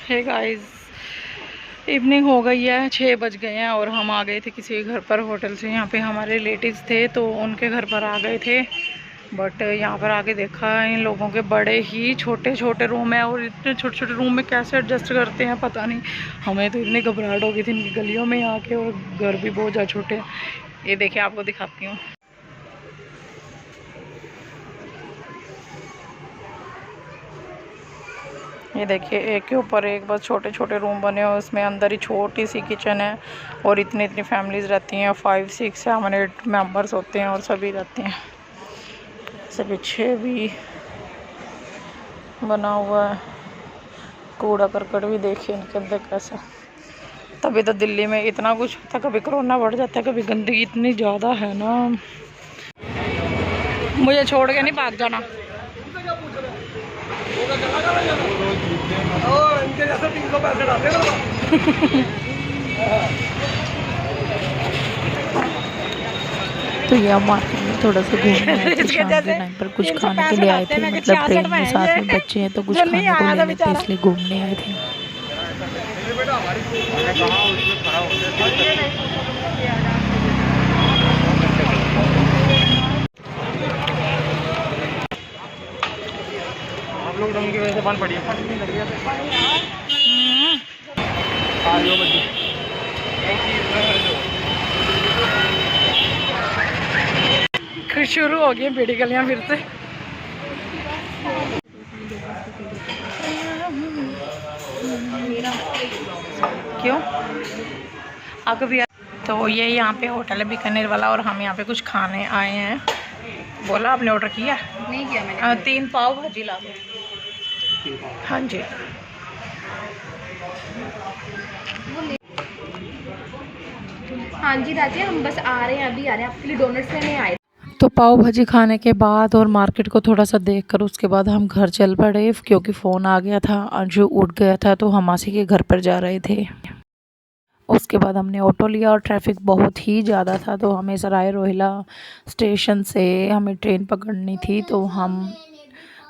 Hey guys, evening हो गई है, 6 बज गए हैं और हम आ गए थे किसी घर पर होटल से। यहाँ पे हमारे रिलेटिव्स थे तो उनके घर पर आ गए थे। बट यहाँ पर आके देखा इन लोगों के बड़े ही छोटे छोटे रूम है और इतने छोटे छोटे रूम में कैसे एडजस्ट करते हैं पता नहीं। हमें तो इतनी घबराहट हो गई थी इनकी गलियों में आके, और घर भी बहुत ज़्यादा छोटे हैं। ये देखिए आपको दिखाती हूँ। ये देखिए एक के ऊपर एक बस छोटे छोटे रूम बने हुए, उसमें अंदर ही छोटी सी किचन है और इतनी इतनी फैमिलीज़ रहती हैं। 5, 6, 7, 8 मेंबर्स होते हैं और सभी रहते हैं। से पीछे भी बना हुआ है, कूड़ा करकट भी देखिए इनके अंदर कैसा। तभी तो दिल्ली में इतना कुछ होता, कभी कोरोना बढ़ जाता है, कभी गंदगी इतनी ज़्यादा है ना। मुझे छोड़ के नहीं भाग जाना। इनके जैसे 300 पैसे डालते तो ये हम मार्केट में थोड़ा सा घूमने आए थे। शाम के टाइम पर कुछ खाने के लिए आए थे, मतलब ट्रेन में साथ में बच्चे हैं तो कुछ खाने को ले लेते, इसलिए घूमने आए थे। आप लोग की वजह से बंद पड़ी है। शुरू हो गई बेड़ी गलियां फिर से। क्यों आपको भी? तो ये यहाँ पे होटल है बीकानेर वाला और हम यहाँ पे कुछ खाने आए हैं। बोला आपने ऑर्डर किया? नहीं किया मैंने। 3 पाव भाजी ला दो। हाँ जी। हाँ जी राजे, हम बस आ रहे हैं, अभी आ रहे हैं, आपके लिए डोनट्स लेने आए। तो पाव भाजी खाने के बाद और मार्केट को थोड़ा सा देखकर उसके बाद हम घर चल पड़े, क्योंकि फ़ोन आ गया था, अंशु उठ गया था तो हम मासी के घर पर जा रहे थे। उसके बाद हमने ऑटो लिया और ट्रैफिक बहुत ही ज़्यादा था, तो हमें सराय रोहिला स्टेशन से हमें ट्रेन पकड़नी थी। तो हम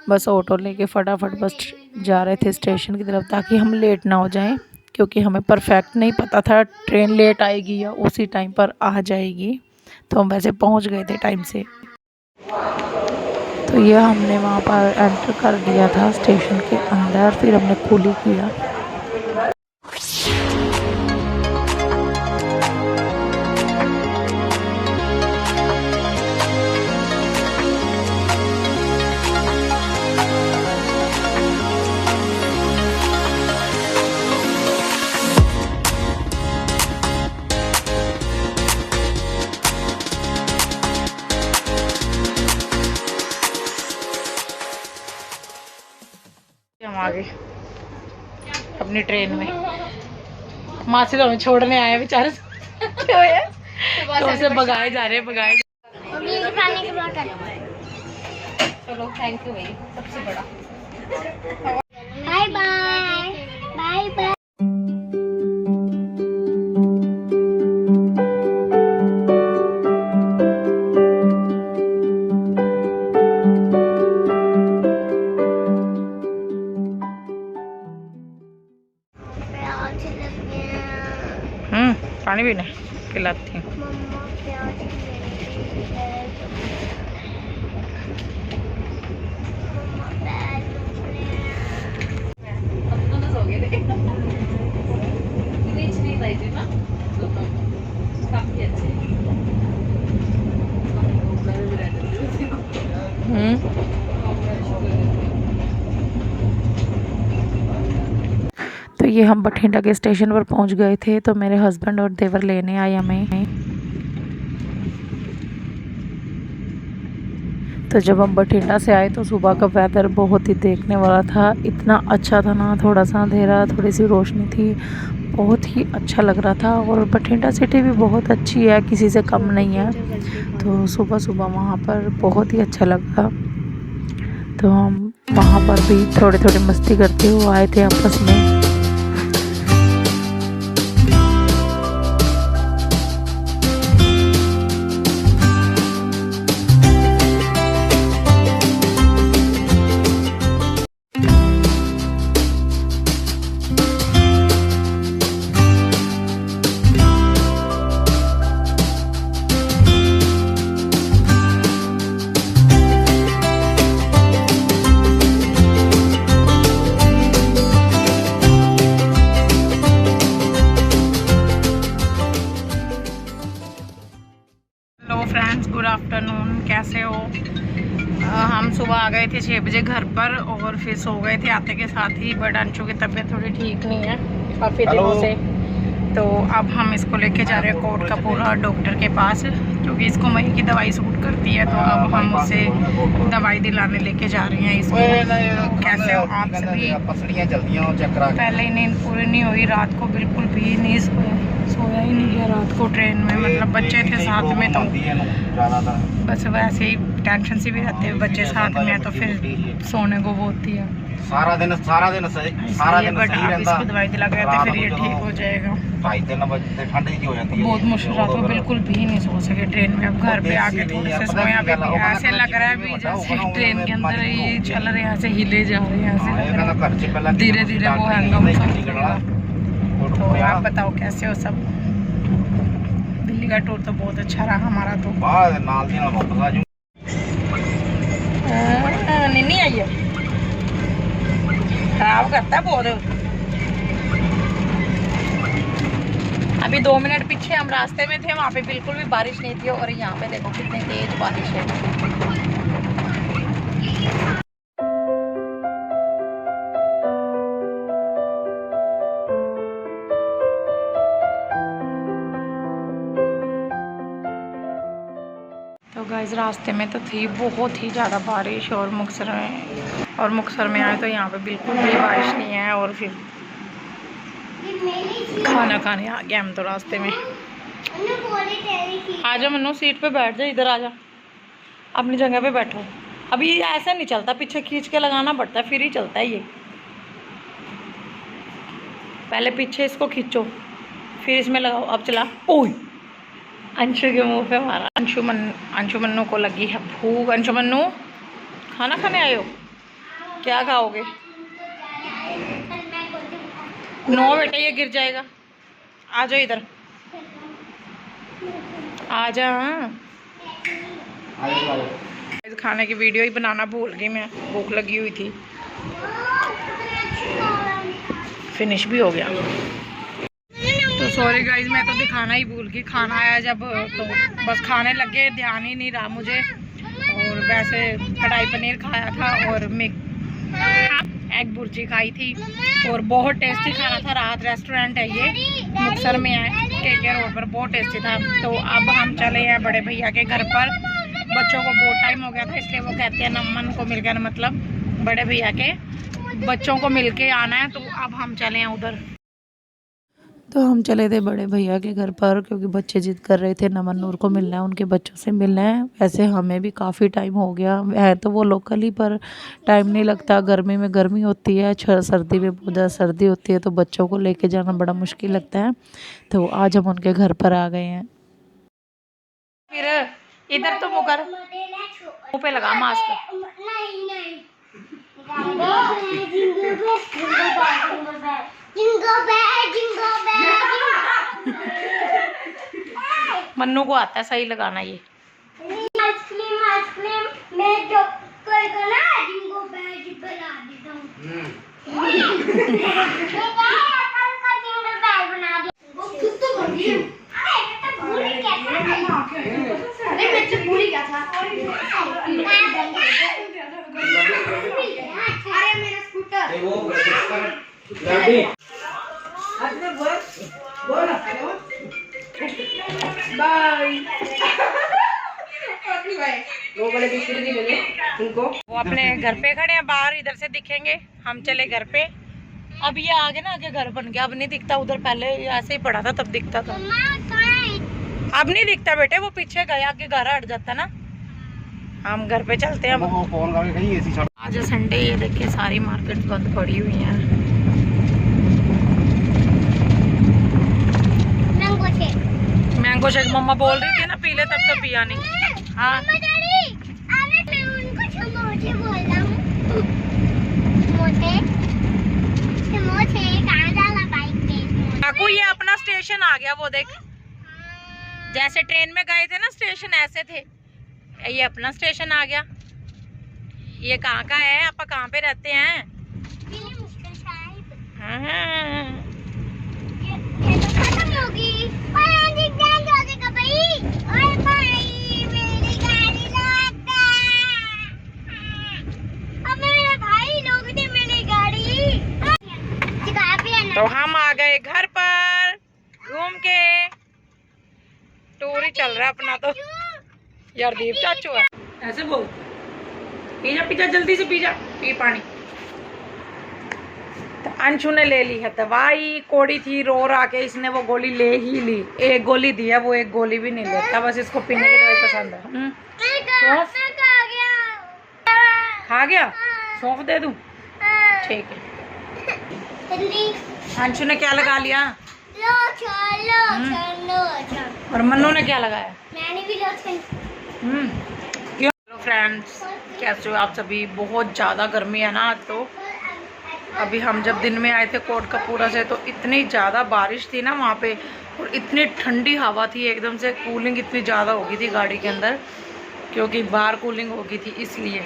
बस ऑटो लेके फटाफट बस जा रहे थे स्टेशन की तरफ, ताकि हम लेट ना हो जाएं, क्योंकि हमें परफेक्ट नहीं पता था ट्रेन लेट आएगी या उसी टाइम पर आ जाएगी। तो हम वैसे पहुंच गए थे टाइम से। तो यह हमने वहाँ पर एंटर कर दिया था स्टेशन के अंदर, फिर हमने कूली किया। हम आ गए अपनी ट्रेन में। मासी तो हमें छोड़ने आए बेचारे। क्यों है? तो उसे भगाए जा रहे हैं, भगाए। चलो थैंक यू भाई, सबसे बड़ा। Bye bye bye bye. पानी पीना खिलाती हूँ। तो ये हम बठिंडा के स्टेशन पर पहुंच गए थे, तो मेरे हस्बैंड और देवर लेने आए हमें। तो जब हम बठिंडा से आए तो सुबह का वेदर बहुत ही देखने वाला था, इतना अच्छा था ना, थोड़ा सा अंधेरा, थोड़ी सी रोशनी थी, बहुत ही अच्छा लग रहा था। और बठिंडा सिटी भी बहुत अच्छी है, किसी से कम नहीं है। तो सुबह सुबह वहाँ पर बहुत ही अच्छा लगा। तो हम वहाँ पर भी थोड़ी थोड़ी मस्ती करते हुए आए थे आपस में। कैसे हो। हम सुबह आ गए थे 6 बजे घर पर और फिर सो गए थे आते के साथ ही, बट अंशु की तबीयत थोड़ी ठीक नहीं है काफ़ी दिनों से। तो अब हम इसको लेके जा रहे हैं कोट का पूरा डॉक्टर के पास, क्योंकि इसको मई की दवाई सूट करती है। तो अब हम उसे दवाई दिलाने लेके जा रहे हैं इसको। तो कैसे हो आप सभी। पहले ही नींद पूरी नहीं हुई, रात को बिल्कुल भी नहीं सोया ही नहीं गया रात को ट्रेन में, मतलब बच्चे थे साथ में तो बस वैसे ही टेंशन से भी रहते हैं बच्चे साथ में, तो फिर सोने को वो होती है सारा दिन सही रहता। इसको दवाई दिला के रहते फिर ये ठीक हो जाएगा। 2:30 बजे ठंड की हो जाती है, बहुत मुश्किल रात को बिल्कुल भी नहीं सो सके ट्रेन में। अब घर पे आके थोड़े से सोया भी, ऐसे लग रहा है भी जैसे ट्रेन के अंदर ही चल रहे हैं, ऐसे हिले जा रहे हैं, ऐसे लग रहा है धीरे धीरे वो हैंगम सा। तो आप बताओ कैसे हो सब। दिल्ली का टूर तो बहुत अच्छा रहा हमारा। तो नहीं आई है, खराब करता है बहुत। अभी 2 मिनट पीछे हम रास्ते में थे, वहाँ पे बिल्कुल भी बारिश नहीं थी, और यहाँ पे देखो कितनी तेज बारिश है। तो गाइस रास्ते में तो थी बहुत ही ज़्यादा बारिश, और मुक्तसर में आए तो यहाँ पे बिल्कुल भी बारिश नहीं है। और फिर खाना खाने आ गए हम तो रास्ते में। आ जा मन्नू, सीट पे बैठ जा, इधर आ जा, अपनी जगह पे बैठो। अभी ये ऐसा नहीं चलता, पीछे खींच के लगाना पड़ता है फिर ही चलता है ये। पहले पीछे इसको खींचो फिर इसमें लगाओ। अब चला। ओए अंशु के मुंह पे मारा। अंशु मन्नू को लगी है भूख। अंशु मन्नू खाना खाने आए हो, क्या खाओगे? नो बेटा ये गिर जाएगा, आ जाओ इधर, आ जा। खाने की वीडियो ही बनाना भूल गई मैं, भूख लगी हुई थी। फिनिश भी हो गया तो सॉरी गाइज, मैं तो दिखाना ही भूल गई। खाना आया जब तो बस खाने लगे, ध्यान ही नहीं रहा मुझे। और वैसे कढ़ाई पनीर खाया था और एग भुर्जी खाई थी, और बहुत टेस्टी खाना था। राहत रेस्टोरेंट है ये, मुक्तसर में है, KK रोड पर, बहुत टेस्टी था। तो अब हम चले हैं बड़े भैया के घर पर। बच्चों को बहुत टाइम हो गया था, इसलिए वो कहते हैं नमन को मिल गया, मतलब बड़े भैया के बच्चों को मिल के आना है। तो अब हम चले हैं उधर। तो हम चले थे बड़े भैया के घर पर, क्योंकि बच्चे जिद कर रहे थे नमन नूर को मिलना है, उनके बच्चों से मिलना है। वैसे हमें भी काफ़ी टाइम हो गया है, तो वो लोकल ही, पर टाइम नहीं लगता। गर्मी में गर्मी होती है, सर्दी में बहुत ज़्यादा सर्दी होती है, तो बच्चों को लेके जाना बड़ा मुश्किल लगता है। तो आज हम उनके घर पर आ गए हैं। फिर इधर तो मुकर मुँह पे लगा मास्क। मन्नू को आता है सही लगाना ये। आइसक्रीम मैं जो करेगा ना जिंगो बैग बना देता हूँ। बना दे वो खुद तो बन गई। अरे तो भूल क्या था, अरे मैं तो भूल क्या था। अरे मेरा स्कूटर वो अपने घर पे खड़े हैं बाहर, इधर से दिखेंगे। हम चले घर पे। अब ये आगे ना आगे घर बन गया, अब नहीं दिखता। उधर पहले ऐसे ही पड़ा था तब दिखता था, अब नहीं दिखता बेटे। वो पीछे गया, आगे घर हट जाता ना। हम घर पे चलते हैं अब। आज संडे, ये देखिए सारी मार्केट बंद पड़ी हुई है। मैंगो शेक मम्मा बोल रही थी ना पीले, तब तो पिया नहीं। हाँ काकू ये अपना स्टेशन आ गया, वो देख। जैसे ट्रेन में गए थे ना स्टेशन, ऐसे थे। ये अपना स्टेशन आ गया। ये कहाँ का है? आप कहाँ पे रहते हैं? हाँ। यार दीप चाचू है ऐसे बोल। पी जा जल्दी से, पी पानी। तो अंशु ने ले ली है दवाई, कोड़ी थी रो रहा के इसने वो गोली ले ही ली। एक गोली दिया, वो एक गोली भी नहीं लेता, बस इसको पीने की दवाई पसंद है। सौंफ खा गया, सौंफ दे दूं? ठीक है। अंशु ने क्या लगा लिया? और मन्नू ने क्या लगाया? मैंने भी लोशन। क्यों? हेलो फ्रेंड्स, कैसे हो आप सभी? बहुत ज़्यादा गर्मी है ना आज। तो अभी हम जब दिन में आए थे कोटकपूरा से तो इतनी ज़्यादा बारिश थी ना वहाँ पे, और इतनी ठंडी हवा थी, एकदम से कूलिंग इतनी ज़्यादा हो गई थी गाड़ी के अंदर, क्योंकि बाहर कूलिंग हो गई थी इसलिए।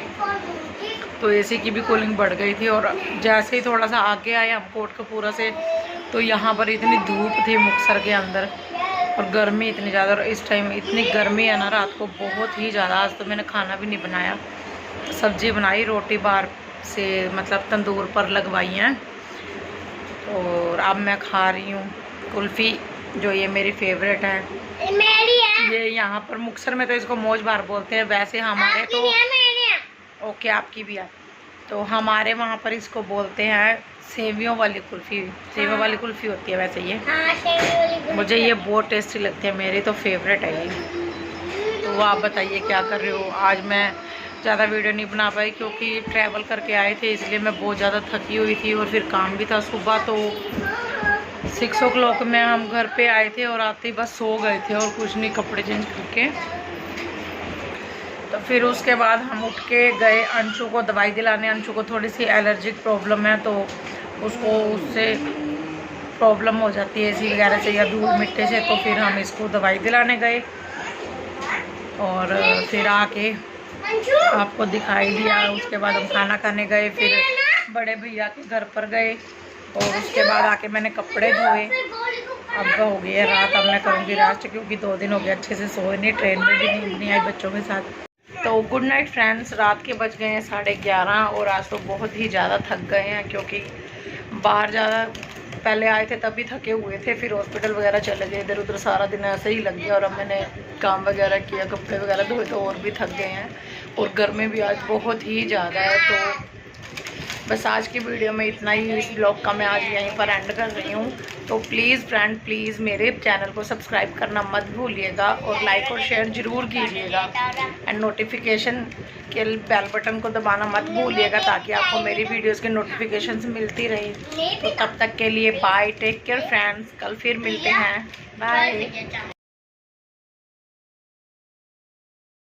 तो एसी की भी कूलिंग बढ़ गई थी। और जैसे ही थोड़ा सा आगे आए हम कोटकपूरा से तो यहाँ पर इतनी धूप थी मुक्तसर के अंदर, और गर्मी इतनी ज़्यादा। और इस टाइम इतनी गर्मी है ना रात को, बहुत ही ज़्यादा। आज तो मैंने खाना भी नहीं बनाया, सब्जी बनाई, रोटी बाहर से मतलब तंदूर पर लगवाई हैं। और अब मैं खा रही हूँ कुल्फ़ी, जो ये मेरी फेवरेट है। मेरी है। ये यहाँ पर मुक्तसर में तो इसको मौज बार बोलते हैं, वैसे हमारे तो ओके आपकी भी है, तो हमारे वहाँ पर इसको बोलते हैं सेवियों वाली कुल्फ़ी। सेवियों वाली कुल्फ़ी होती है वैसे ये। हाँ, सेवियों वाली कुल्फी। मुझे ये बहुत टेस्टी लगती है, मेरी तो फेवरेट है ये। तो आप बताइए क्या कर रहे हो? आज मैं ज़्यादा वीडियो नहीं बना पाई क्योंकि ट्रैवल करके आए थे, इसलिए मैं बहुत ज़्यादा थकी हुई थी, और फिर काम भी था सुबह। तो 6 o'clock में हम घर पे आए थे और आते ही बस सो गए थे और कुछ नहीं, कपड़े चेंज करके। तो फिर उसके बाद हम उठ के गए अंशु को दवाई दिलाने। अंशु को थोड़ी सी एलर्जिक प्रॉब्लम है, तो उसको उससे प्रॉब्लम हो जाती है एसी वगैरह से या धूल मिट्टी से। तो फिर हम इसको दवाई दिलाने गए, और फिर आके आपको दिखाई दिया। उसके बाद हम खाना खाने गए, फिर बड़े भैया के घर पर गए, और उसके बाद आके मैंने कपड़े धोए। अब हो गई है रात, अब मैं करूँगी रेस्ट, क्योंकि 2 दिन हो गए अच्छे से सोए नहीं, ट्रेन में भी नींद नहीं आई बच्चों के साथ। तो गुड नाइट फ्रेंड्स, रात के बज गए हैं 11:30, और आज तो बहुत ही ज़्यादा थक गए हैं, क्योंकि बाहर ज़्यादा पहले आए थे तभी थके हुए थे, फिर हॉस्पिटल वगैरह चले गए, इधर उधर सारा दिन ऐसे ही लग गया। और अब मैंने काम वगैरह किया, कपड़े वगैरह धोए, तो और भी थक गए हैं, और गर्मी भी आज बहुत ही ज़्यादा है। तो बस आज की वीडियो में इतना ही। इस ब्लॉग का मैं आज यहीं पर एंड कर रही हूँ। तो प्लीज़ फ्रेंड, प्लीज़ मेरे चैनल को सब्सक्राइब करना मत भूलिएगा, और लाइक और शेयर ज़रूर कीजिएगा, एंड नोटिफिकेशन के बेल बटन को दबाना मत भूलिएगा, ताकि आपको मेरी वीडियोस के नोटिफिकेशंस मिलती रहे। तो तब तक के लिए बाय, टेक केयर फ्रेंड्स, कल फिर मिलते हैं, बाय।